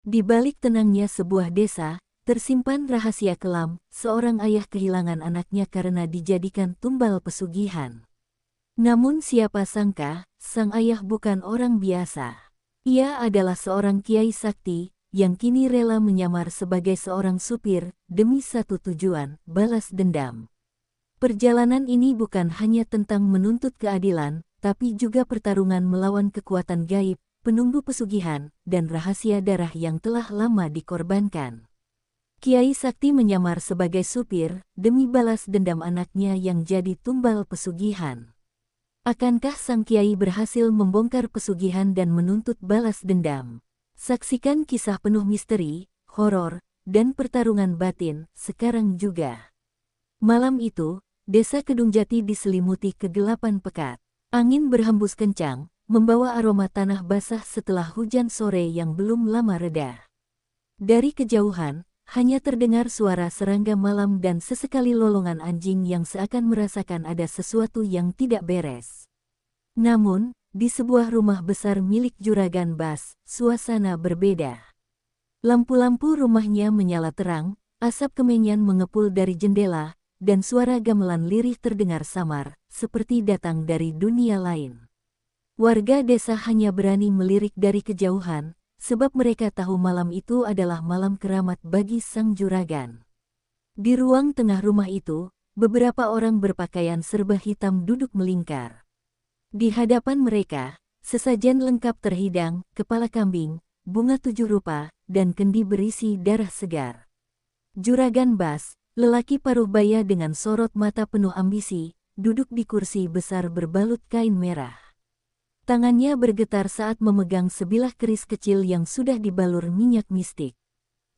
Di balik tenangnya sebuah desa, tersimpan rahasia kelam. Seorang ayah kehilangan anaknya karena dijadikan tumbal pesugihan. Namun siapa sangka, sang ayah bukan orang biasa. Ia adalah seorang kiai sakti, yang kini rela menyamar sebagai seorang supir, demi satu tujuan, balas dendam. Perjalanan ini bukan hanya tentang menuntut keadilan, tapi juga pertarungan melawan kekuatan gaib, penunggu pesugihan, dan rahasia darah yang telah lama dikorbankan. Kiai Sakti menyamar sebagai supir, demi balas dendam anaknya yang jadi tumbal pesugihan. Akankah sang kiai berhasil membongkar pesugihan dan menuntut balas dendam? Saksikan kisah penuh misteri, horor, dan pertarungan batin, sekarang juga. Malam itu, desa Kedungjati diselimuti kegelapan pekat. Angin berhembus kencang, membawa aroma tanah basah setelah hujan sore yang belum lama reda. Dari kejauhan, hanya terdengar suara serangga malam dan sesekali lolongan anjing yang seakan merasakan ada sesuatu yang tidak beres. Namun, di sebuah rumah besar milik Juragan Bas, suasana berbeda. Lampu-lampu rumahnya menyala terang, asap kemenyan mengepul dari jendela, dan suara gamelan lirih terdengar samar, seperti datang dari dunia lain. Warga desa hanya berani melirik dari kejauhan, sebab mereka tahu malam itu adalah malam keramat bagi sang juragan. Di ruang tengah rumah itu, beberapa orang berpakaian serba hitam duduk melingkar. Di hadapan mereka, sesajen lengkap terhidang, kepala kambing, bunga 7 rupa, dan kendi berisi darah segar. Juragan Bas, lelaki paruh baya dengan sorot mata penuh ambisi, duduk di kursi besar berbalut kain merah. Tangannya bergetar saat memegang sebilah keris kecil yang sudah dibalur minyak mistik.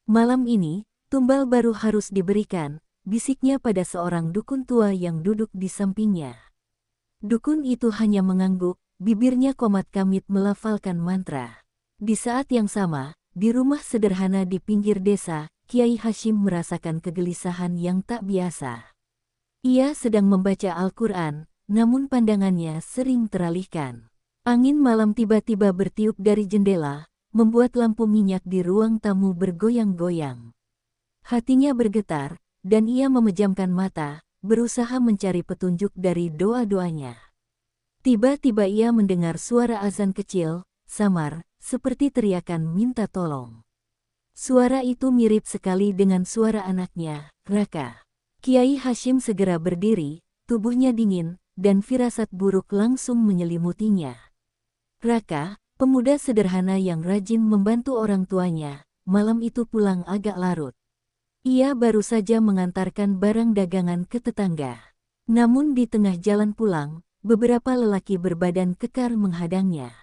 Malam ini, tumbal baru harus diberikan, bisiknya pada seorang dukun tua yang duduk di sampingnya. Dukun itu hanya mengangguk, bibirnya komat kamit melafalkan mantra. Di saat yang sama, di rumah sederhana di pinggir desa, Kiai Hashim merasakan kegelisahan yang tak biasa. Ia sedang membaca Al-Quran, namun pandangannya sering teralihkan. Angin malam tiba-tiba bertiup dari jendela, membuat lampu minyak di ruang tamu bergoyang-goyang. Hatinya bergetar, dan ia memejamkan mata, berusaha mencari petunjuk dari doa-doanya. Tiba-tiba ia mendengar suara azan kecil, samar, seperti teriakan minta tolong. Suara itu mirip sekali dengan suara anaknya, Raka. Kiai Hashim segera berdiri, tubuhnya dingin, dan firasat buruk langsung menyelimutinya. Raka, pemuda sederhana yang rajin membantu orang tuanya, malam itu pulang agak larut. Ia baru saja mengantarkan barang dagangan ke tetangga. Namun di tengah jalan pulang, beberapa lelaki berbadan kekar menghadangnya.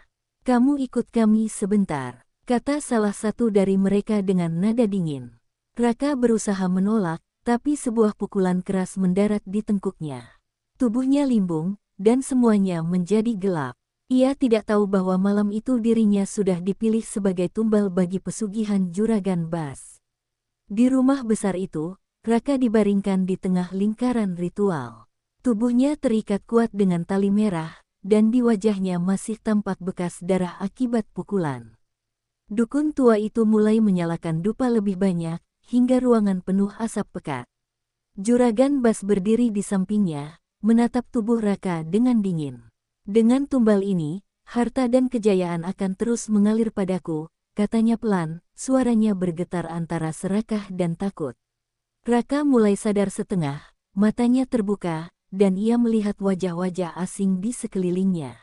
"Kamu ikut kami sebentar," kata salah satu dari mereka dengan nada dingin. Raka berusaha menolak, tapi sebuah pukulan keras mendarat di tengkuknya. Tubuhnya limbung, dan semuanya menjadi gelap. Ia tidak tahu bahwa malam itu dirinya sudah dipilih sebagai tumbal bagi pesugihan Juragan Bas. Di rumah besar itu, Raka dibaringkan di tengah lingkaran ritual. Tubuhnya terikat kuat dengan tali merah, dan di wajahnya masih tampak bekas darah akibat pukulan. Dukun tua itu mulai menyalakan dupa lebih banyak, hingga ruangan penuh asap pekat. Juragan Bas berdiri di sampingnya, menatap tubuh Raka dengan dingin. "Dengan tumbal ini, harta dan kejayaan akan terus mengalir padaku," katanya pelan, suaranya bergetar antara serakah dan takut. Raka mulai sadar setengah, matanya terbuka, dan ia melihat wajah-wajah asing di sekelilingnya.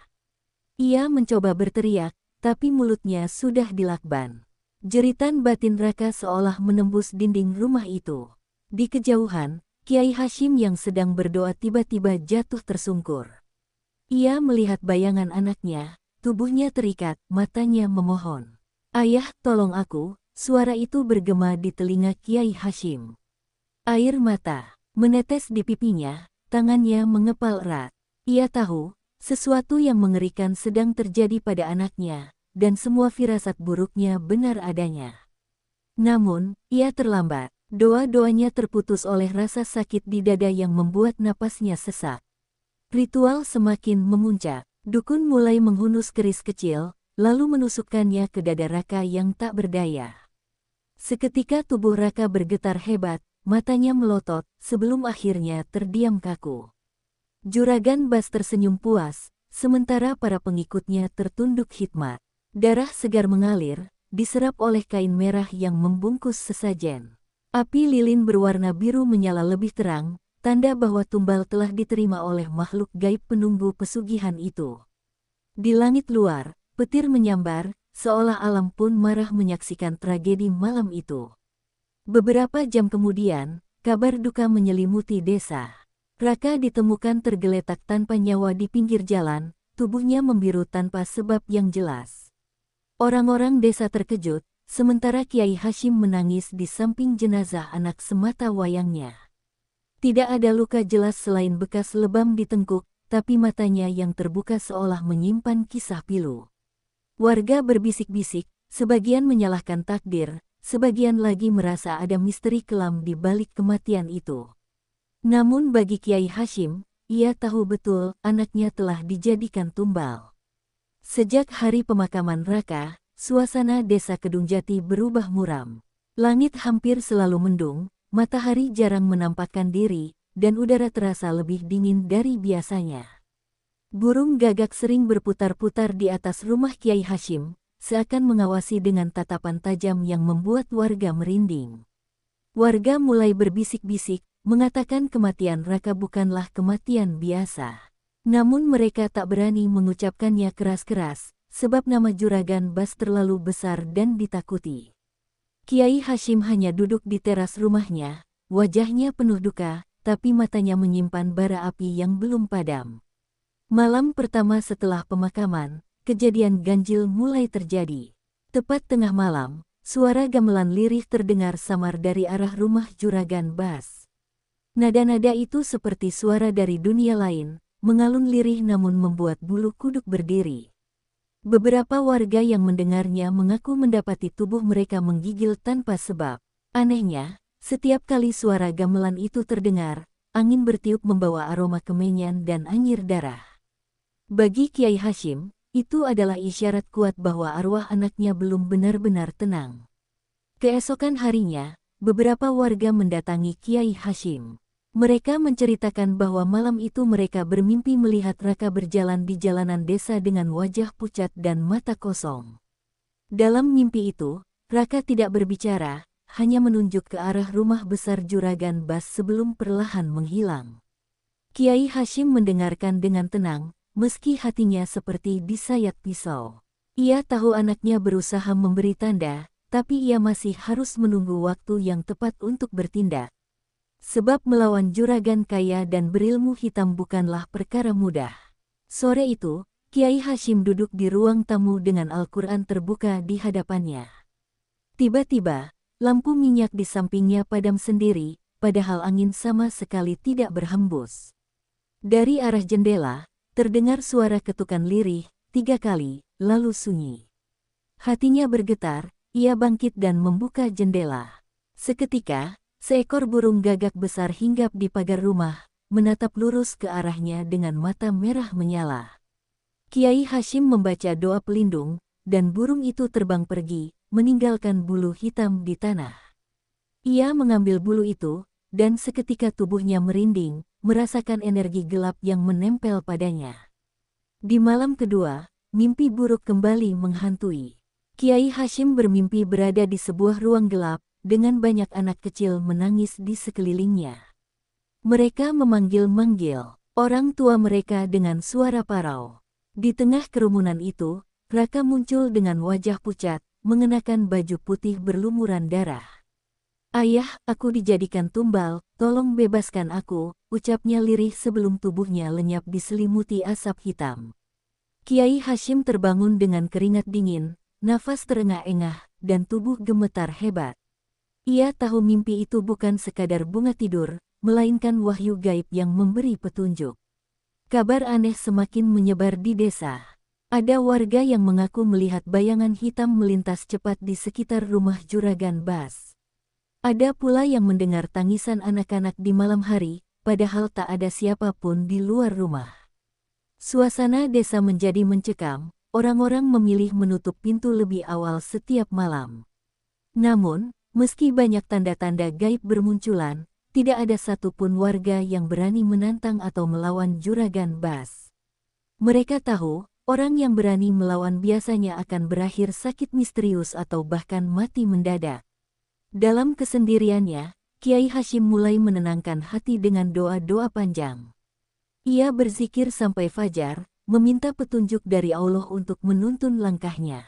Ia mencoba berteriak, tapi mulutnya sudah dilakban. Jeritan batin Raka seolah menembus dinding rumah itu. Di kejauhan, Kiai Hashim yang sedang berdoa tiba-tiba jatuh tersungkur. Ia melihat bayangan anaknya, tubuhnya terikat, matanya memohon. "Ayah, tolong aku," suara itu bergema di telinga Kiai Hashim. Air mata menetes di pipinya, tangannya mengepal erat. Ia tahu, sesuatu yang mengerikan sedang terjadi pada anaknya, dan semua firasat buruknya benar adanya. Namun, ia terlambat. Doa-doanya terputus oleh rasa sakit di dada yang membuat napasnya sesak. Ritual semakin memuncak. Dukun mulai menghunus keris kecil, lalu menusukkannya ke dada Raka yang tak berdaya. Seketika tubuh Raka bergetar hebat, matanya melotot, sebelum akhirnya terdiam kaku. Juragan Bas tersenyum puas, sementara para pengikutnya tertunduk khidmat. Darah segar mengalir, diserap oleh kain merah yang membungkus sesajen. Api lilin berwarna biru menyala lebih terang, tanda bahwa tumbal telah diterima oleh makhluk gaib penunggu pesugihan itu. Di langit luar, petir menyambar, seolah alam pun marah menyaksikan tragedi malam itu. Beberapa jam kemudian, kabar duka menyelimuti desa. Raka ditemukan tergeletak tanpa nyawa di pinggir jalan, tubuhnya membiru tanpa sebab yang jelas. Orang-orang desa terkejut, sementara Kiai Hashim menangis di samping jenazah anak semata wayangnya. Tidak ada luka jelas selain bekas lebam di tengkuk, tapi matanya yang terbuka seolah menyimpan kisah pilu. Warga berbisik-bisik, sebagian menyalahkan takdir, sebagian lagi merasa ada misteri kelam di balik kematian itu. Namun bagi Kiai Hashim, ia tahu betul anaknya telah dijadikan tumbal. Sejak hari pemakaman Raka, suasana desa Kedungjati berubah muram. Langit hampir selalu mendung, matahari jarang menampakkan diri, dan udara terasa lebih dingin dari biasanya. Burung gagak sering berputar-putar di atas rumah Kiai Hashim, seakan mengawasi dengan tatapan tajam yang membuat warga merinding. Warga mulai berbisik-bisik, mengatakan kematian Raka bukanlah kematian biasa. Namun mereka tak berani mengucapkannya keras-keras, sebab nama Juragan Bas terlalu besar dan ditakuti. Kiai Hashim hanya duduk di teras rumahnya, wajahnya penuh duka, tapi matanya menyimpan bara api yang belum padam. Malam pertama setelah pemakaman, kejadian ganjil mulai terjadi. Tepat tengah malam, suara gamelan lirih terdengar samar dari arah rumah Juragan Bas. Nada-nada itu seperti suara dari dunia lain, mengalun lirih namun membuat bulu kuduk berdiri. Beberapa warga yang mendengarnya mengaku mendapati tubuh mereka menggigil tanpa sebab. Anehnya, setiap kali suara gamelan itu terdengar, angin bertiup membawa aroma kemenyan dan anyir darah. Bagi Kiai Hashim, itu adalah isyarat kuat bahwa arwah anaknya belum benar-benar tenang. Keesokan harinya, beberapa warga mendatangi Kiai Hashim. Mereka menceritakan bahwa malam itu mereka bermimpi melihat Raka berjalan di jalanan desa dengan wajah pucat dan mata kosong. Dalam mimpi itu, Raka tidak berbicara, hanya menunjuk ke arah rumah besar Juragan Bas sebelum perlahan menghilang. Kiai Hashim mendengarkan dengan tenang, meski hatinya seperti disayat pisau. Ia tahu anaknya berusaha memberi tanda, tapi ia masih harus menunggu waktu yang tepat untuk bertindak. Sebab melawan juragan kaya dan berilmu hitam bukanlah perkara mudah. Sore itu, Kiai Hashim duduk di ruang tamu dengan Al-Quran terbuka di hadapannya. Tiba-tiba, lampu minyak di sampingnya padam sendiri, padahal angin sama sekali tidak berhembus. Dari arah jendela, terdengar suara ketukan lirih, 3 kali, lalu sunyi. Hatinya bergetar, ia bangkit dan membuka jendela. Seketika, seekor burung gagak besar hinggap di pagar rumah, menatap lurus ke arahnya dengan mata merah menyala. Kiai Hashim membaca doa pelindung, dan burung itu terbang pergi, meninggalkan bulu hitam di tanah. Ia mengambil bulu itu, dan seketika tubuhnya merinding, merasakan energi gelap yang menempel padanya. Di malam kedua, mimpi buruk kembali menghantui. Kiai Hashim bermimpi berada di sebuah ruang gelap, dengan banyak anak kecil menangis di sekelilingnya. Mereka memanggil-manggil orang tua mereka dengan suara parau. Di tengah kerumunan itu, Raka muncul dengan wajah pucat, mengenakan baju putih berlumuran darah. "Ayah, aku dijadikan tumbal, tolong bebaskan aku," ucapnya lirih sebelum tubuhnya lenyap diselimuti asap hitam. Kiai Hashim terbangun dengan keringat dingin, nafas terengah-engah, dan tubuh gemetar hebat. Ia tahu mimpi itu bukan sekadar bunga tidur, melainkan wahyu gaib yang memberi petunjuk. Kabar aneh semakin menyebar di desa. Ada warga yang mengaku melihat bayangan hitam melintas cepat di sekitar rumah Juragan Bas. Ada pula yang mendengar tangisan anak-anak di malam hari, padahal tak ada siapapun di luar rumah. Suasana desa menjadi mencekam, orang-orang memilih menutup pintu lebih awal setiap malam. Namun, Meski banyak tanda-tanda gaib bermunculan, tidak ada satupun warga yang berani menantang atau melawan Juragan Bas. Mereka tahu, orang yang berani melawan biasanya akan berakhir sakit misterius atau bahkan mati mendadak. Dalam kesendiriannya, Kiai Hashim mulai menenangkan hati dengan doa-doa panjang. Ia berzikir sampai fajar, meminta petunjuk dari Allah untuk menuntun langkahnya.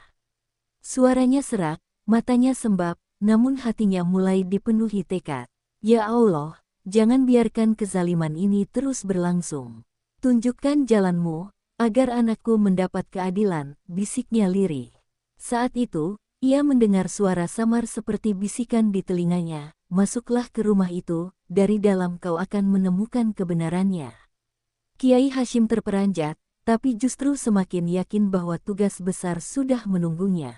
Suaranya serak, matanya sembab, namun hatinya mulai dipenuhi tekad. Ya Allah, jangan biarkan kezaliman ini terus berlangsung. Tunjukkan jalanmu, agar anakku mendapat keadilan, bisiknya lirih. Saat itu, ia mendengar suara samar seperti bisikan di telinganya, masuklah ke rumah itu, dari dalam kau akan menemukan kebenarannya. Kiai Hashim terperanjat, tapi justru semakin yakin bahwa tugas besar sudah menunggunya.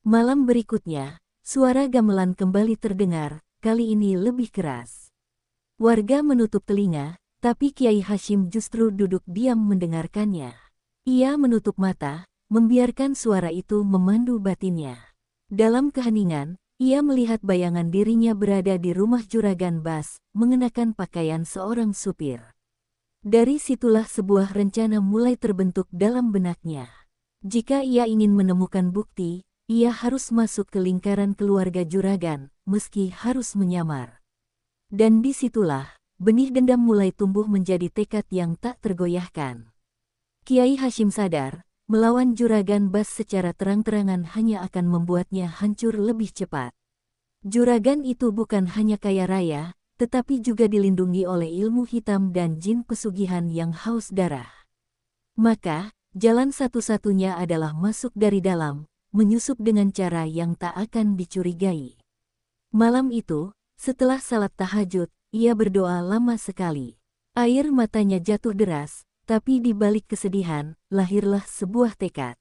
Malam berikutnya, suara gamelan kembali terdengar, kali ini lebih keras. Warga menutup telinga, tapi Kiai Hashim justru duduk diam mendengarkannya. Ia menutup mata, membiarkan suara itu memandu batinnya. Dalam keheningan, ia melihat bayangan dirinya berada di rumah Juragan Bas, mengenakan pakaian seorang supir. Dari situlah sebuah rencana mulai terbentuk dalam benaknya. Jika ia ingin menemukan bukti, ia harus masuk ke lingkaran keluarga Juragan, meski harus menyamar. Dan disitulah, benih dendam mulai tumbuh menjadi tekad yang tak tergoyahkan. Kiai Hashim sadar, melawan Juragan Bas secara terang-terangan hanya akan membuatnya hancur lebih cepat. Juragan itu bukan hanya kaya raya, tetapi juga dilindungi oleh ilmu hitam dan jin pesugihan yang haus darah. Maka, jalan satu-satunya adalah masuk dari dalam, menyusup dengan cara yang tak akan dicurigai. Malam itu, setelah salat tahajud, ia berdoa lama sekali. Air matanya jatuh deras, tapi di balik kesedihan, lahirlah sebuah tekad.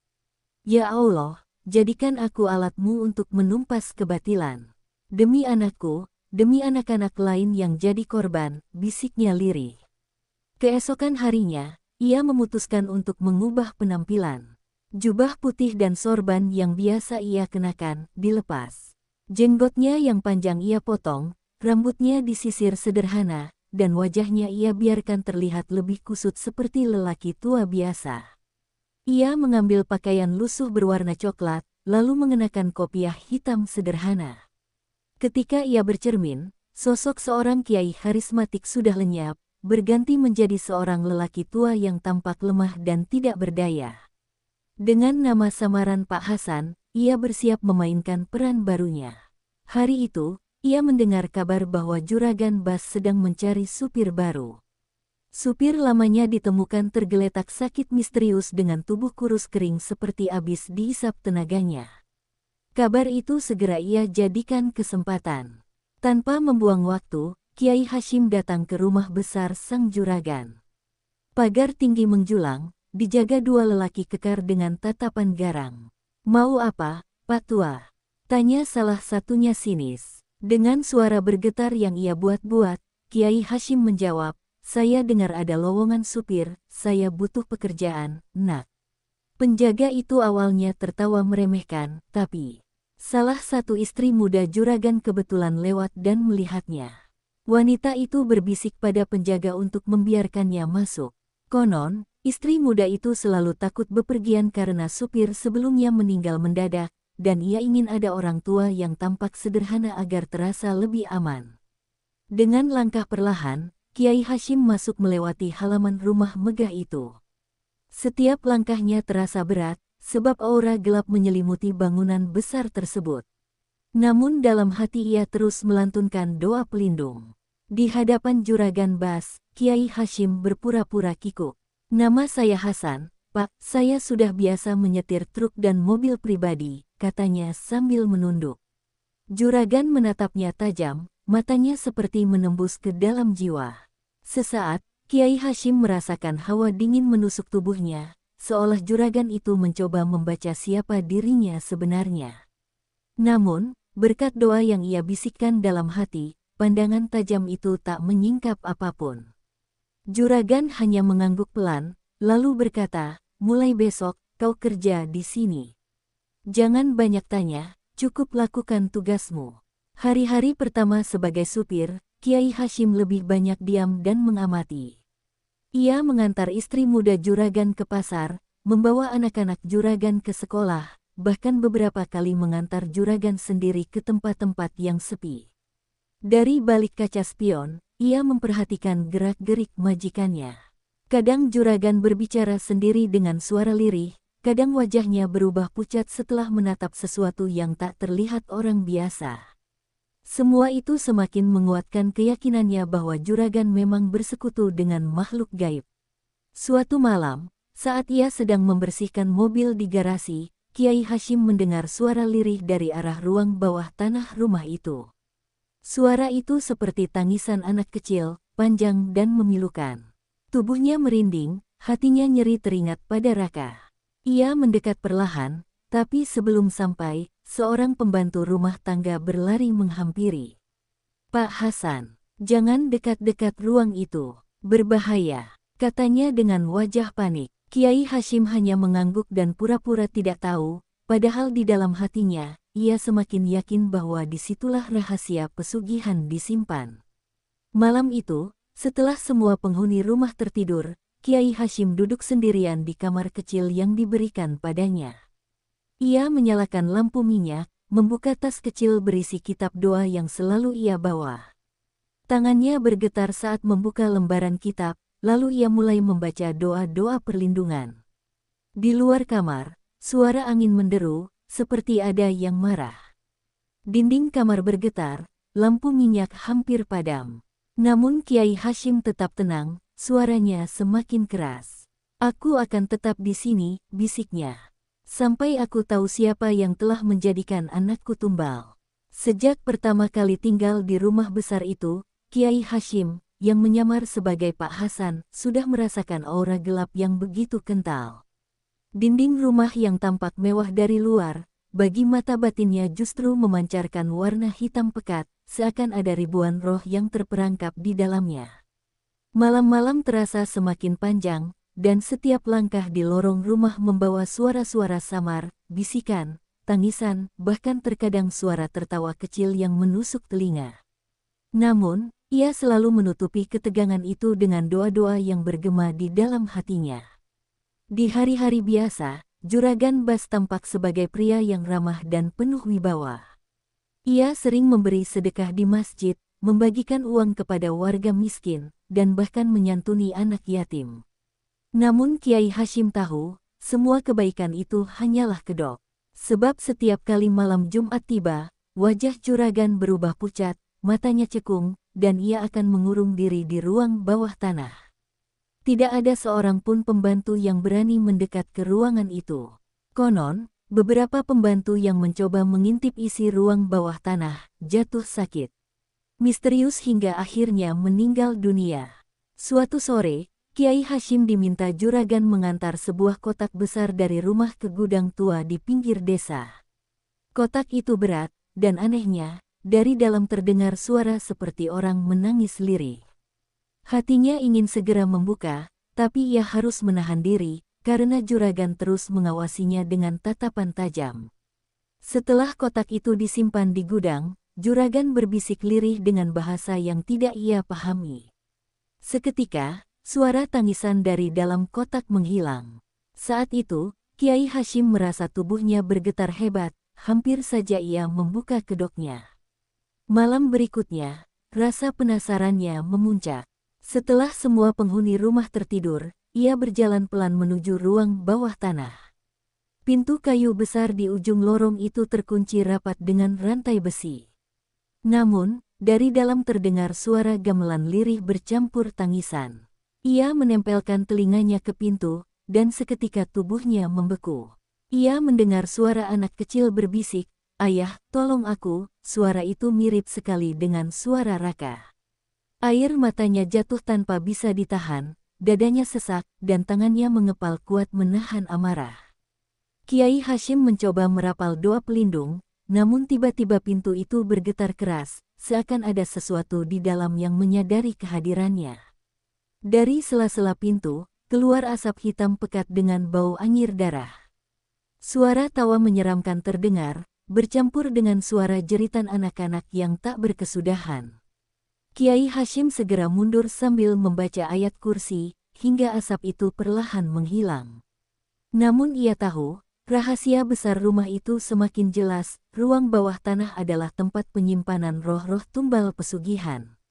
Ya Allah, jadikan aku alatmu untuk menumpas kebatilan. Demi anakku, demi anak-anak lain yang jadi korban, bisiknya lirih. Keesokan harinya, ia memutuskan untuk mengubah penampilan. Jubah putih dan sorban yang biasa ia kenakan, dilepas. Jenggotnya yang panjang ia potong, rambutnya disisir sederhana, dan wajahnya ia biarkan terlihat lebih kusut seperti lelaki tua biasa. Ia mengambil pakaian lusuh berwarna coklat, lalu mengenakan kopiah hitam sederhana. Ketika ia bercermin, sosok seorang kiai karismatik sudah lenyap, berganti menjadi seorang lelaki tua yang tampak lemah dan tidak berdaya. Dengan nama samaran Pak Hasan, ia bersiap memainkan peran barunya. Hari itu, ia mendengar kabar bahwa Juragan Bas sedang mencari supir baru. Supir lamanya ditemukan tergeletak sakit misterius dengan tubuh kurus kering seperti abis dihisap tenaganya. Kabar itu segera ia jadikan kesempatan. Tanpa membuang waktu, Kiai Hashim datang ke rumah besar sang Juragan. Pagar tinggi menjulang, dijaga dua lelaki kekar dengan tatapan garang. Mau apa, Pak Tua? Tanya salah satunya sinis. Dengan suara bergetar yang ia buat-buat, Kiai Hashim menjawab, saya dengar ada lowongan supir, saya butuh pekerjaan, nak. Penjaga itu awalnya tertawa meremehkan, tapi salah satu istri muda Juragan kebetulan lewat dan melihatnya. Wanita itu berbisik pada penjaga untuk membiarkannya masuk. Konon, istri muda itu selalu takut bepergian karena supir sebelumnya meninggal mendadak, dan ia ingin ada orang tua yang tampak sederhana agar terasa lebih aman. Dengan langkah perlahan, Kiai Hashim masuk melewati halaman rumah megah itu. Setiap langkahnya terasa berat, sebab aura gelap menyelimuti bangunan besar tersebut. Namun dalam hati ia terus melantunkan doa pelindung. Di hadapan Juragan Bas, Kiai Hashim berpura-pura kikuk. Nama saya Hasan, Pak, saya sudah biasa menyetir truk dan mobil pribadi, katanya sambil menunduk. Juragan menatapnya tajam, matanya seperti menembus ke dalam jiwa. Sesaat, Kiai Hashim merasakan hawa dingin menusuk tubuhnya, seolah Juragan itu mencoba membaca siapa dirinya sebenarnya. Namun, berkat doa yang ia bisikkan dalam hati, pandangan tajam itu tak menyingkap apapun. Juragan hanya mengangguk pelan, lalu berkata, mulai besok, kau kerja di sini. Jangan banyak tanya, cukup lakukan tugasmu. Hari-hari pertama sebagai supir, Kiai Hashim lebih banyak diam dan mengamati. Ia mengantar istri muda juragan ke pasar, membawa anak-anak juragan ke sekolah, bahkan beberapa kali mengantar juragan sendiri ke tempat-tempat yang sepi. Dari balik kaca spion, ia memperhatikan gerak-gerik majikannya. Kadang juragan berbicara sendiri dengan suara lirih, kadang wajahnya berubah pucat setelah menatap sesuatu yang tak terlihat orang biasa. Semua itu semakin menguatkan keyakinannya bahwa juragan memang bersekutu dengan makhluk gaib. Suatu malam, saat ia sedang membersihkan mobil di garasi, Kiai Hashim mendengar suara lirih dari arah ruang bawah tanah rumah itu. Suara itu seperti tangisan anak kecil, panjang dan memilukan. Tubuhnya merinding, hatinya nyeri teringat pada Raka. Ia mendekat perlahan, tapi sebelum sampai, seorang pembantu rumah tangga berlari menghampiri. "Pak Hasan, jangan dekat-dekat ruang itu, berbahaya," katanya dengan wajah panik. Kiai Hashim hanya mengangguk dan pura-pura tidak tahu, padahal di dalam hatinya, ia semakin yakin bahwa disitulah rahasia pesugihan disimpan. Malam itu, setelah semua penghuni rumah tertidur, Kiai Hashim duduk sendirian di kamar kecil yang diberikan padanya. Ia menyalakan lampu minyak, membuka tas kecil berisi kitab doa yang selalu ia bawa. Tangannya bergetar saat membuka lembaran kitab, lalu ia mulai membaca doa-doa perlindungan. Di luar kamar, suara angin menderu, seperti ada yang marah. Dinding kamar bergetar, lampu minyak hampir padam. Namun Kiai Hashim tetap tenang, suaranya semakin keras. "Aku akan tetap di sini," bisiknya. "Sampai aku tahu siapa yang telah menjadikan anakku tumbal." Sejak pertama kali tinggal di rumah besar itu, Kiai Hashim, yang menyamar sebagai Pak Hasan, sudah merasakan aura gelap yang begitu kental. Dinding rumah yang tampak mewah dari luar, bagi mata batinnya justru memancarkan warna hitam pekat, seakan ada ribuan roh yang terperangkap di dalamnya. Malam-malam terasa semakin panjang, dan setiap langkah di lorong rumah membawa suara-suara samar, bisikan, tangisan, bahkan terkadang suara tertawa kecil yang menusuk telinga. Namun, ia selalu menutupi ketegangan itu dengan doa-doa yang bergema di dalam hatinya. Di hari-hari biasa, Juragan Bas tampak sebagai pria yang ramah dan penuh wibawa. Ia sering memberi sedekah di masjid, membagikan uang kepada warga miskin, dan bahkan menyantuni anak yatim. Namun Kiai Hashim tahu, semua kebaikan itu hanyalah kedok. Sebab setiap kali malam Jumat tiba, wajah juragan berubah pucat, matanya cekung, dan ia akan mengurung diri di ruang bawah tanah. Tidak ada seorang pun pembantu yang berani mendekat ke ruangan itu. Konon, beberapa pembantu yang mencoba mengintip isi ruang bawah tanah, jatuh sakit misterius hingga akhirnya meninggal dunia. Suatu sore, Kiai Hashim diminta juragan mengantar sebuah kotak besar dari rumah ke gudang tua di pinggir desa. Kotak itu berat, dan anehnya, dari dalam terdengar suara seperti orang menangis lirih. Hatinya ingin segera membuka, tapi ia harus menahan diri, karena juragan terus mengawasinya dengan tatapan tajam. Setelah kotak itu disimpan di gudang, juragan berbisik lirih dengan bahasa yang tidak ia pahami. Seketika, suara tangisan dari dalam kotak menghilang. Saat itu, Kiai Hashim merasa tubuhnya bergetar hebat, hampir saja ia membuka kedoknya. Malam berikutnya, rasa penasarannya memuncak. Setelah semua penghuni rumah tertidur, ia berjalan pelan menuju ruang bawah tanah. Pintu kayu besar di ujung lorong itu terkunci rapat dengan rantai besi. Namun, dari dalam terdengar suara gamelan lirih bercampur tangisan. Ia menempelkan telinganya ke pintu, dan seketika tubuhnya membeku. Ia mendengar suara anak kecil berbisik, "Ayah, tolong aku." Suara itu mirip sekali dengan suara Raka. Air matanya jatuh tanpa bisa ditahan, dadanya sesak, dan tangannya mengepal kuat menahan amarah. Kiai Hashim mencoba merapal doa pelindung, namun tiba-tiba pintu itu bergetar keras, seakan ada sesuatu di dalam yang menyadari kehadirannya. Dari sela-sela pintu, keluar asap hitam pekat dengan bau anyir darah. Suara tawa menyeramkan terdengar, bercampur dengan suara jeritan anak-anak yang tak berkesudahan. Kiai Hashim segera mundur sambil membaca ayat kursi, hingga asap itu perlahan menghilang. Namun ia tahu, rahasia besar rumah itu semakin jelas, ruang bawah tanah adalah tempat penyimpanan roh-roh tumbal pesugihan.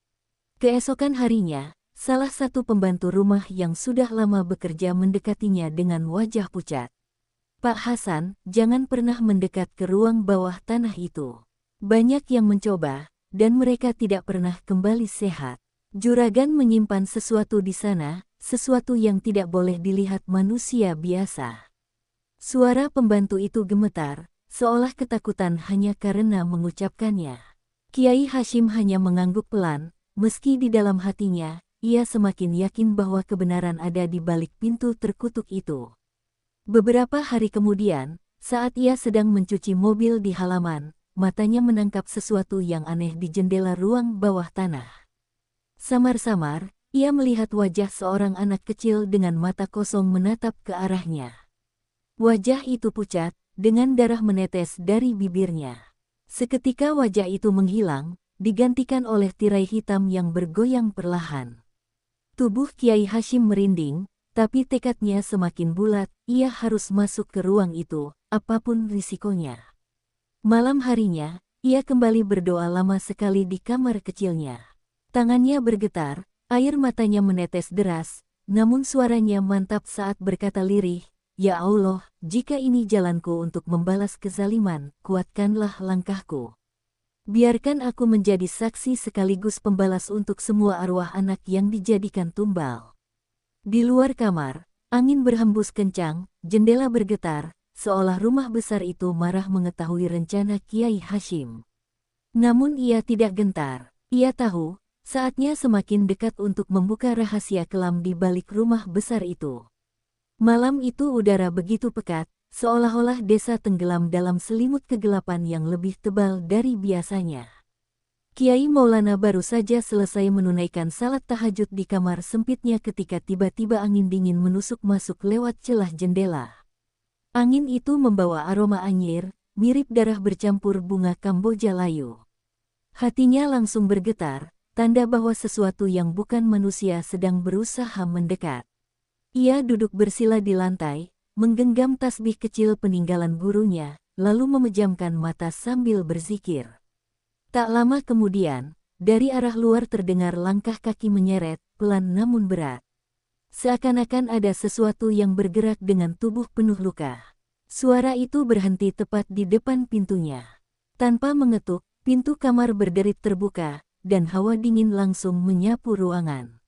Keesokan harinya, salah satu pembantu rumah yang sudah lama bekerja mendekatinya dengan wajah pucat. "Pak Hasan, jangan pernah mendekat ke ruang bawah tanah itu. Banyak yang mencoba, dan mereka tidak pernah kembali sehat. Juragan menyimpan sesuatu di sana, sesuatu yang tidak boleh dilihat manusia biasa." Suara pembantu itu gemetar, seolah ketakutan hanya karena mengucapkannya. Kiai Hashim hanya mengangguk pelan, meski di dalam hatinya, ia semakin yakin bahwa kebenaran ada di balik pintu terkutuk itu. Beberapa hari kemudian, saat ia sedang mencuci mobil di halaman, matanya menangkap sesuatu yang aneh di jendela ruang bawah tanah. Samar-samar, ia melihat wajah seorang anak kecil dengan mata kosong menatap ke arahnya. Wajah itu pucat, dengan darah menetes dari bibirnya. Seketika wajah itu menghilang, digantikan oleh tirai hitam yang bergoyang perlahan. Tubuh Kiai Hashim merinding, tapi tekadnya semakin bulat, ia harus masuk ke ruang itu, apapun risikonya. Malam harinya, ia kembali berdoa lama sekali di kamar kecilnya. Tangannya bergetar, air matanya menetes deras, namun suaranya mantap saat berkata lirih, "Ya Allah, jika ini jalanku untuk membalas kezaliman, kuatkanlah langkahku. Biarkan aku menjadi saksi sekaligus pembalas untuk semua arwah anak yang dijadikan tumbal." Di luar kamar, angin berhembus kencang, jendela bergetar, seolah rumah besar itu marah mengetahui rencana Kiai Hashim. Namun ia tidak gentar, ia tahu, saatnya semakin dekat untuk membuka rahasia kelam di balik rumah besar itu. Malam itu udara begitu pekat, seolah-olah desa tenggelam dalam selimut kegelapan yang lebih tebal dari biasanya. Kiai Maulana baru saja selesai menunaikan salat tahajud di kamar sempitnya ketika tiba-tiba angin dingin menusuk masuk lewat celah jendela. Angin itu membawa aroma anyir, mirip darah bercampur bunga Kamboja layu. Hatinya langsung bergetar, tanda bahwa sesuatu yang bukan manusia sedang berusaha mendekat. Ia duduk bersila di lantai, menggenggam tasbih kecil peninggalan gurunya, lalu memejamkan mata sambil berzikir. Tak lama kemudian, dari arah luar terdengar langkah kaki menyeret, pelan namun berat. Seakan-akan ada sesuatu yang bergerak dengan tubuh penuh luka. Suara itu berhenti tepat di depan pintunya. Tanpa mengetuk, pintu kamar berderit terbuka, dan hawa dingin langsung menyapu ruangan.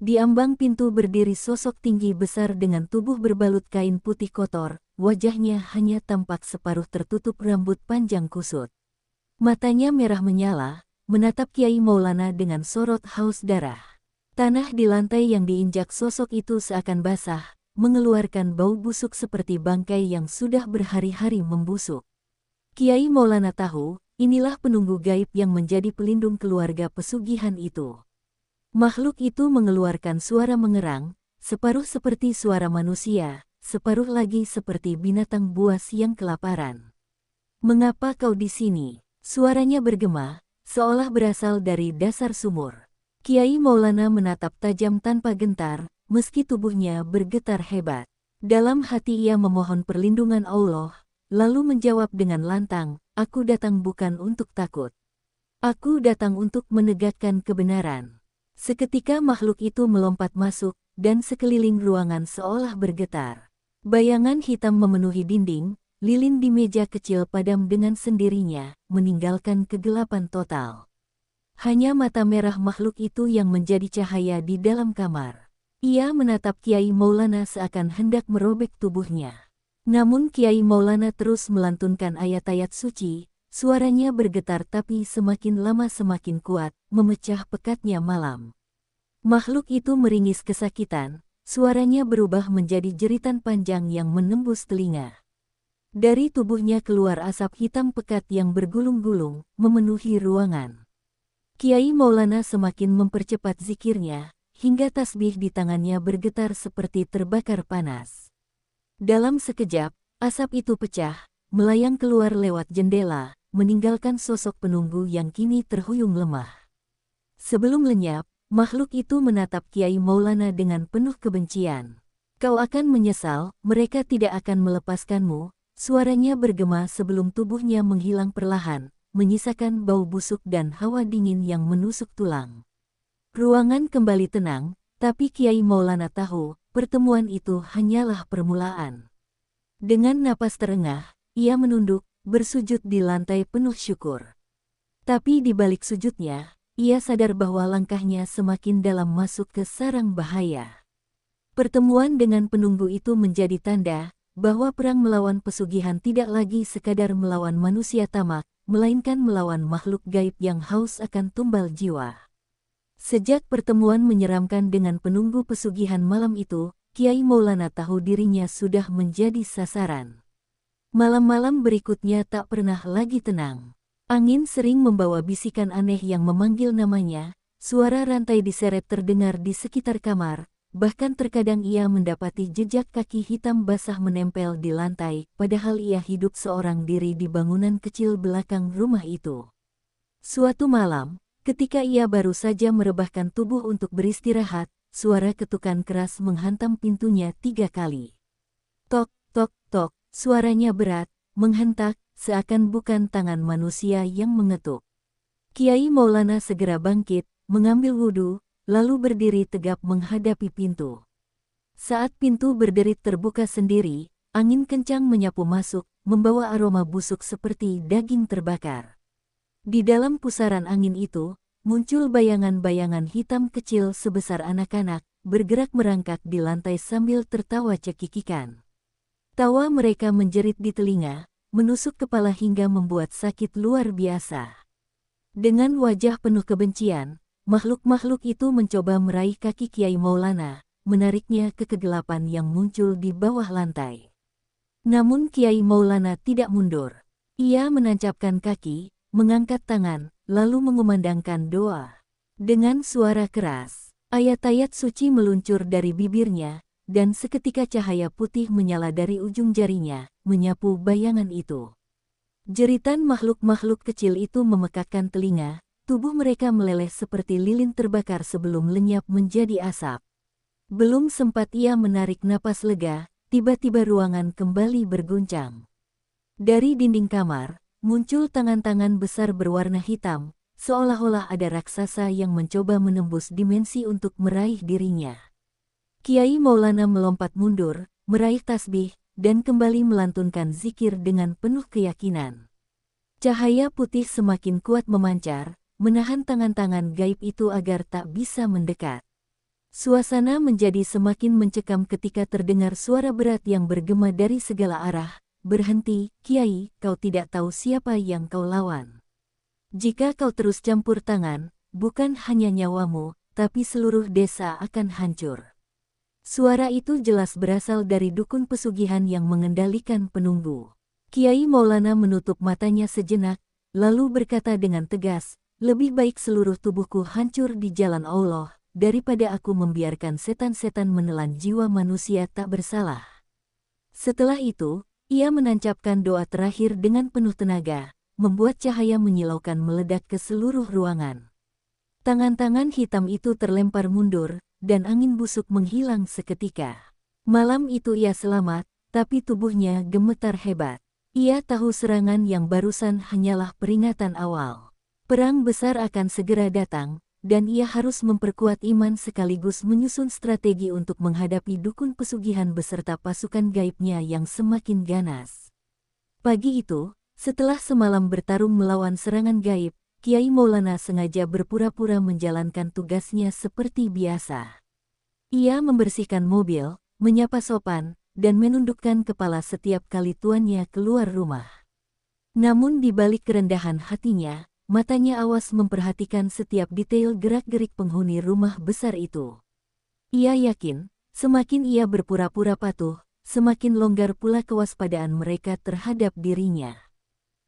Di ambang pintu berdiri sosok tinggi besar dengan tubuh berbalut kain putih kotor, wajahnya hanya tampak separuh tertutup rambut panjang kusut. Matanya merah menyala, menatap Kiai Maulana dengan sorot haus darah. Tanah di lantai yang diinjak sosok itu seakan basah, mengeluarkan bau busuk seperti bangkai yang sudah berhari-hari membusuk. Kiai Maulana tahu, inilah penunggu gaib yang menjadi pelindung keluarga pesugihan itu. Makhluk itu mengeluarkan suara mengerang, separuh seperti suara manusia, separuh lagi seperti binatang buas yang kelaparan. "Mengapa kau di sini?" Suaranya bergema, seolah berasal dari dasar sumur. Kiai Maulana menatap tajam tanpa gentar, meski tubuhnya bergetar hebat. Dalam hati ia memohon perlindungan Allah, lalu menjawab dengan lantang, "Aku datang bukan untuk takut. Aku datang untuk menegakkan kebenaran." Seketika makhluk itu melompat masuk, dan sekeliling ruangan seolah bergetar. Bayangan hitam memenuhi dinding, lilin di meja kecil padam dengan sendirinya, meninggalkan kegelapan total. Hanya mata merah makhluk itu yang menjadi cahaya di dalam kamar. Ia menatap Kiai Maulana seakan hendak merobek tubuhnya. Namun Kiai Maulana terus melantunkan ayat-ayat suci, suaranya bergetar tapi semakin lama semakin kuat, memecah pekatnya malam. Makhluk itu meringis kesakitan, suaranya berubah menjadi jeritan panjang yang menembus telinga. Dari tubuhnya keluar asap hitam pekat yang bergulung-gulung, memenuhi ruangan. Kiai Maulana semakin mempercepat zikirnya, hingga tasbih di tangannya bergetar seperti terbakar panas. Dalam sekejap, asap itu pecah, melayang keluar lewat jendela, meninggalkan sosok penunggu yang kini terhuyung lemah. Sebelum lenyap, makhluk itu menatap Kiai Maulana dengan penuh kebencian. Kau akan menyesal, mereka tidak akan melepaskanmu. Suaranya bergema sebelum tubuhnya menghilang perlahan, menyisakan bau busuk dan hawa dingin yang menusuk tulang. Ruangan kembali tenang, tapi Kiai Maulana tahu, pertemuan itu hanyalah permulaan. Dengan napas terengah, ia menunduk, bersujud di lantai penuh syukur. Tapi di balik sujudnya, ia sadar bahwa langkahnya semakin dalam masuk ke sarang bahaya. Pertemuan dengan penunggu itu menjadi tanda bahwa perang melawan pesugihan tidak lagi sekadar melawan manusia tamak, melainkan melawan makhluk gaib yang haus akan tumbal jiwa. Sejak pertemuan menyeramkan dengan penunggu pesugihan malam itu, Kiai Maulana tahu dirinya sudah menjadi sasaran. Malam-malam berikutnya tak pernah lagi tenang. Angin sering membawa bisikan aneh yang memanggil namanya, suara rantai diseret terdengar di sekitar kamar, bahkan terkadang ia mendapati jejak kaki hitam basah menempel di lantai, padahal ia hidup seorang diri di bangunan kecil belakang rumah itu. Suatu malam, ketika ia baru saja merebahkan tubuh untuk beristirahat, suara ketukan keras menghantam pintunya 3 kali. Tok, tok, tok, suaranya berat, menghentak, seakan bukan tangan manusia yang mengetuk. Kiai Maulana segera bangkit, mengambil wudhu, lalu berdiri tegap menghadapi pintu. Saat pintu berderit terbuka sendiri, angin kencang menyapu masuk, membawa aroma busuk seperti daging terbakar. Di dalam pusaran angin itu, muncul bayangan-bayangan hitam kecil sebesar anak-anak, bergerak merangkak di lantai sambil tertawa cekikikan. Tawa mereka menjerit di telinga, menusuk kepala hingga membuat sakit luar biasa. Dengan wajah penuh kebencian, makhluk-makhluk itu mencoba meraih kaki Kiai Maulana, menariknya ke kegelapan yang muncul di bawah lantai. Namun Kiai Maulana tidak mundur. Ia menancapkan kaki, mengangkat tangan, lalu mengumandangkan doa. Dengan suara keras, ayat-ayat suci meluncur dari bibirnya, dan seketika cahaya putih menyala dari ujung jarinya, menyapu bayangan itu. Jeritan makhluk-makhluk kecil itu memekakkan telinga, tubuh mereka meleleh seperti lilin terbakar sebelum lenyap menjadi asap. Belum sempat ia menarik napas lega, tiba-tiba ruangan kembali berguncang. Dari dinding kamar, muncul tangan-tangan besar berwarna hitam, seolah-olah ada raksasa yang mencoba menembus dimensi untuk meraih dirinya. Kiai Maulana melompat mundur, meraih tasbih, dan kembali melantunkan zikir dengan penuh keyakinan. Cahaya putih semakin kuat memancar, menahan tangan-tangan gaib itu agar tak bisa mendekat. Suasana menjadi semakin mencekam ketika terdengar suara berat yang bergema dari segala arah. Berhenti, Kiai, kau tidak tahu siapa yang kau lawan. Jika kau terus campur tangan, bukan hanya nyawamu, tapi seluruh desa akan hancur. Suara itu jelas berasal dari dukun pesugihan yang mengendalikan penunggu. Kiai Maulana menutup matanya sejenak, lalu berkata dengan tegas, lebih baik seluruh tubuhku hancur di jalan Allah, daripada aku membiarkan setan-setan menelan jiwa manusia tak bersalah. Setelah itu, ia menancapkan doa terakhir dengan penuh tenaga, membuat cahaya menyilaukan meledak ke seluruh ruangan. Tangan-tangan hitam itu terlempar mundur, dan angin busuk menghilang seketika. Malam itu ia selamat, tapi tubuhnya gemetar hebat. Ia tahu serangan yang barusan hanyalah peringatan awal. Perang besar akan segera datang, dan ia harus memperkuat iman sekaligus menyusun strategi untuk menghadapi dukun pesugihan beserta pasukan gaibnya yang semakin ganas. Pagi itu, setelah semalam bertarung melawan serangan gaib, Kiai Maulana sengaja berpura-pura menjalankan tugasnya seperti biasa. Ia membersihkan mobil, menyapa sopan, dan menundukkan kepala setiap kali tuannya keluar rumah. Namun di balik kerendahan hatinya, matanya awas memperhatikan setiap detail gerak-gerik penghuni rumah besar itu. Ia yakin, semakin ia berpura-pura patuh, semakin longgar pula kewaspadaan mereka terhadap dirinya.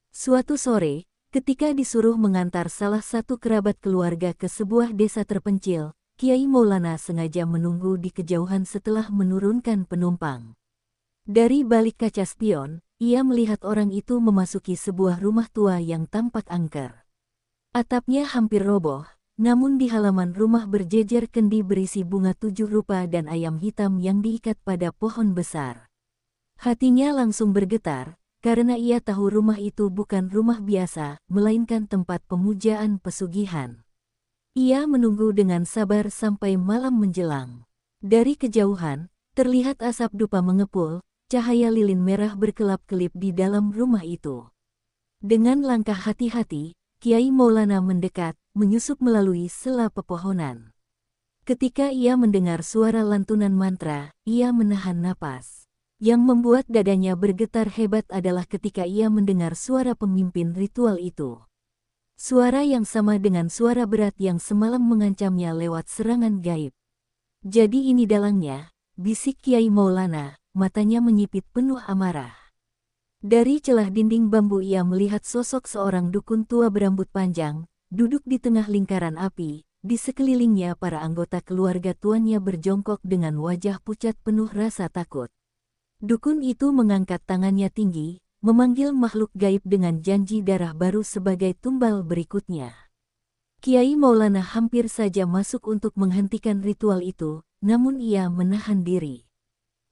Suatu sore, ketika disuruh mengantar salah satu kerabat keluarga ke sebuah desa terpencil, Kiai Maulana sengaja menunggu di kejauhan setelah menurunkan penumpang. Dari balik kaca spion, ia melihat orang itu memasuki sebuah rumah tua yang tampak angker. Atapnya hampir roboh, namun di halaman rumah berjejer kendi berisi bunga 7 rupa dan ayam hitam yang diikat pada pohon besar. Hatinya langsung bergetar, karena ia tahu rumah itu bukan rumah biasa, melainkan tempat pemujaan pesugihan. Ia menunggu dengan sabar sampai malam menjelang. Dari kejauhan, terlihat asap dupa mengepul, cahaya lilin merah berkelap-kelip di dalam rumah itu. Dengan langkah hati-hati, Kiai Maulana mendekat, menyusup melalui sela pepohonan. Ketika ia mendengar suara lantunan mantra, ia menahan napas. Yang membuat dadanya bergetar hebat adalah ketika ia mendengar suara pemimpin ritual itu. Suara yang sama dengan suara berat yang semalam mengancamnya lewat serangan gaib. Jadi ini dalangnya, bisik Kiai Maulana, matanya menyipit penuh amarah. Dari celah dinding bambu ia melihat sosok seorang dukun tua berambut panjang, duduk di tengah lingkaran api, di sekelilingnya para anggota keluarga tuannya berjongkok dengan wajah pucat penuh rasa takut. Dukun itu mengangkat tangannya tinggi, memanggil makhluk gaib dengan janji darah baru sebagai tumbal berikutnya. Kiai Maulana hampir saja masuk untuk menghentikan ritual itu, namun ia menahan diri.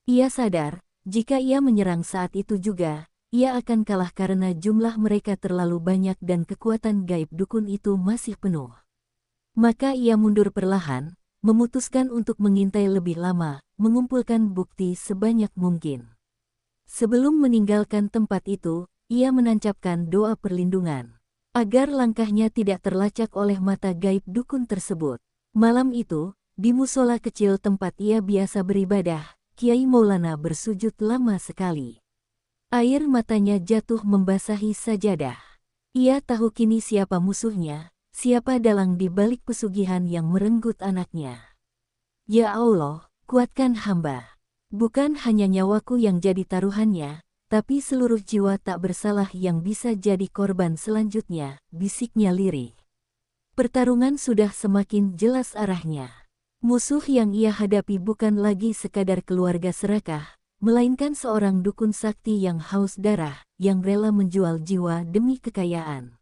Ia sadar, jika ia menyerang saat itu juga, ia akan kalah karena jumlah mereka terlalu banyak dan kekuatan gaib dukun itu masih penuh. Maka ia mundur perlahan, memutuskan untuk mengintai lebih lama, mengumpulkan bukti sebanyak mungkin. Sebelum meninggalkan tempat itu, ia menancapkan doa perlindungan, agar langkahnya tidak terlacak oleh mata gaib dukun tersebut. Malam itu, di musola kecil tempat ia biasa beribadah, Kiai Maulana bersujud lama sekali. Air matanya jatuh membasahi sajadah. Ia tahu kini siapa musuhnya, siapa dalang di balik pesugihan yang merenggut anaknya. Ya Allah, kuatkan hamba. Bukan hanya nyawaku yang jadi taruhannya, tapi seluruh jiwa tak bersalah yang bisa jadi korban selanjutnya, bisiknya lirih. Pertarungan sudah semakin jelas arahnya. Musuh yang ia hadapi bukan lagi sekadar keluarga serakah, melainkan seorang dukun sakti yang haus darah, yang rela menjual jiwa demi kekayaan.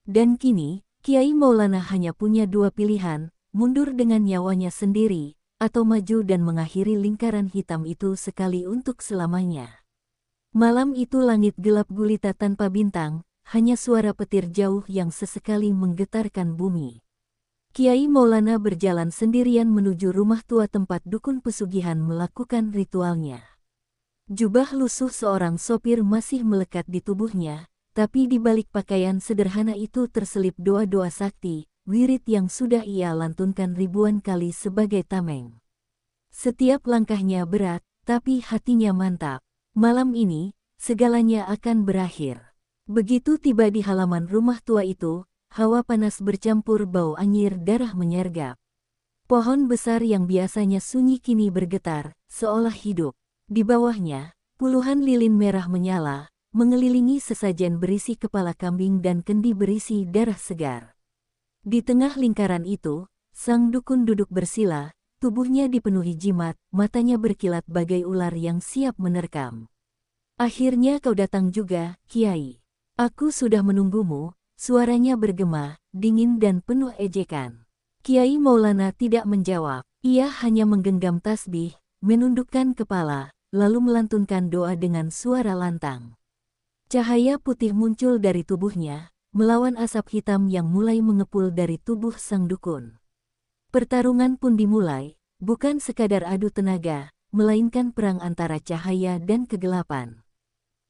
Dan kini, Kiai Maulana hanya punya dua pilihan, mundur dengan nyawanya sendiri, atau maju dan mengakhiri lingkaran hitam itu sekali untuk selamanya. Malam itu langit gelap gulita tanpa bintang, hanya suara petir jauh yang sesekali menggetarkan bumi. Kiai Maulana berjalan sendirian menuju rumah tua tempat dukun pesugihan melakukan ritualnya. Jubah lusuh seorang sopir masih melekat di tubuhnya, tapi di balik pakaian sederhana itu terselip doa-doa sakti, wirid yang sudah ia lantunkan ribuan kali sebagai tameng. Setiap langkahnya berat, tapi hatinya mantap. Malam ini, segalanya akan berakhir. Begitu tiba di halaman rumah tua itu, hawa panas bercampur bau anyir darah menyergap. Pohon besar yang biasanya sunyi kini bergetar, seolah hidup. Di bawahnya, puluhan lilin merah menyala, mengelilingi sesajen berisi kepala kambing dan kendi berisi darah segar. Di tengah lingkaran itu, sang dukun duduk bersila, tubuhnya dipenuhi jimat, matanya berkilat bagai ular yang siap menerkam. Akhirnya kau datang juga, Kiai. Aku sudah menunggumu, suaranya bergema, dingin dan penuh ejekan. Kiai Maulana tidak menjawab, ia hanya menggenggam tasbih, menundukkan kepala, lalu melantunkan doa dengan suara lantang. Cahaya putih muncul dari tubuhnya, melawan asap hitam yang mulai mengepul dari tubuh sang dukun. Pertarungan pun dimulai, bukan sekadar adu tenaga, melainkan perang antara cahaya dan kegelapan.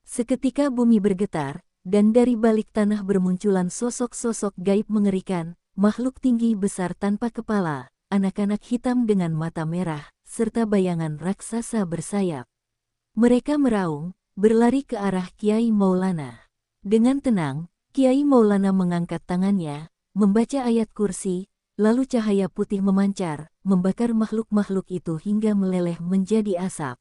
Seketika bumi bergetar, dan dari balik tanah bermunculan sosok-sosok gaib mengerikan, makhluk tinggi besar tanpa kepala, anak-anak hitam dengan mata merah, serta bayangan raksasa bersayap. Mereka meraung, berlari ke arah Kiai Maulana. Dengan tenang, Kiai Maulana mengangkat tangannya, membaca ayat kursi, lalu cahaya putih memancar, membakar makhluk-makhluk itu hingga meleleh menjadi asap.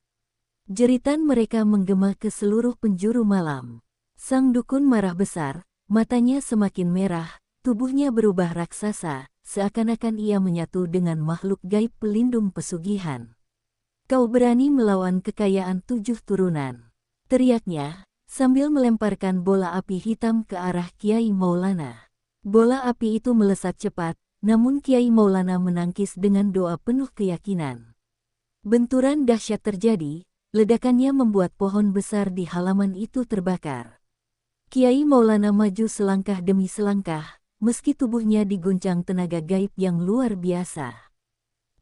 Jeritan mereka menggema ke seluruh penjuru malam. Sang dukun marah besar, matanya semakin merah, tubuhnya berubah raksasa, seakan-akan ia menyatu dengan makhluk gaib pelindung pesugihan. Kau berani melawan kekayaan 7 turunan, teriaknya, sambil melemparkan bola api hitam ke arah Kiai Maulana. Bola api itu melesat cepat, namun Kiai Maulana menangkis dengan doa penuh keyakinan. Benturan dahsyat terjadi, ledakannya membuat pohon besar di halaman itu terbakar. Kiai Maulana maju selangkah demi selangkah, meski tubuhnya diguncang tenaga gaib yang luar biasa.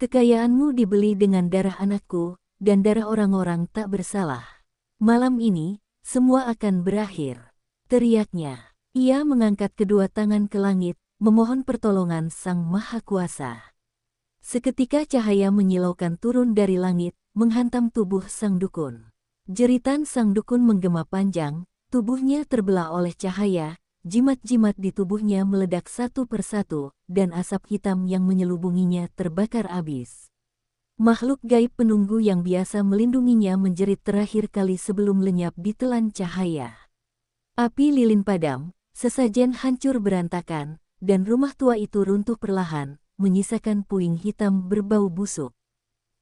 Kekayaanmu dibeli dengan darah anakku, dan darah orang-orang tak bersalah. Malam ini, semua akan berakhir, teriaknya. Ia mengangkat kedua tangan ke langit, memohon pertolongan Sang Maha Kuasa. Seketika cahaya menyilaukan turun dari langit, menghantam tubuh sang dukun. Jeritan sang dukun menggema panjang, tubuhnya terbelah oleh cahaya, jimat-jimat di tubuhnya meledak satu persatu, dan asap hitam yang menyelubunginya terbakar habis. Makhluk gaib penunggu yang biasa melindunginya menjerit terakhir kali sebelum lenyap ditelan cahaya. Api lilin padam, sesajen hancur berantakan, dan rumah tua itu runtuh perlahan, menyisakan puing hitam berbau busuk.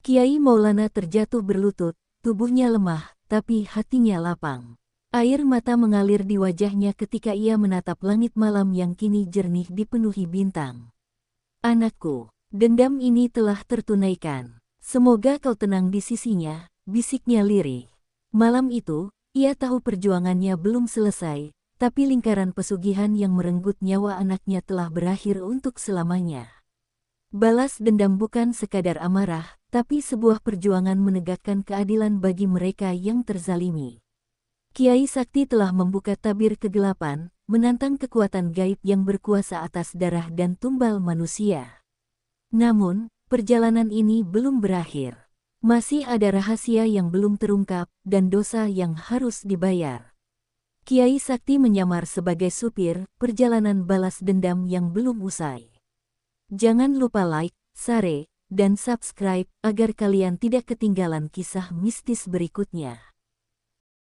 Kiai Maulana terjatuh berlutut, tubuhnya lemah, tapi hatinya lapang. Air mata mengalir di wajahnya ketika ia menatap langit malam yang kini jernih dipenuhi bintang. Anakku, dendam ini telah tertunaikan. Semoga kau tenang di sisinya, bisiknya lirih. Malam itu, ia tahu perjuangannya belum selesai, tapi lingkaran pesugihan yang merenggut nyawa anaknya telah berakhir untuk selamanya. Balas dendam bukan sekadar amarah, tapi sebuah perjuangan menegakkan keadilan bagi mereka yang terzalimi. Kiai Sakti telah membuka tabir kegelapan, menantang kekuatan gaib yang berkuasa atas darah dan tumbal manusia. Namun, perjalanan ini belum berakhir. Masih ada rahasia yang belum terungkap, dan dosa yang harus dibayar. Kiai Sakti menyamar sebagai supir, perjalanan balas dendam yang belum usai. Jangan lupa like, share, dan subscribe agar kalian tidak ketinggalan kisah mistis berikutnya.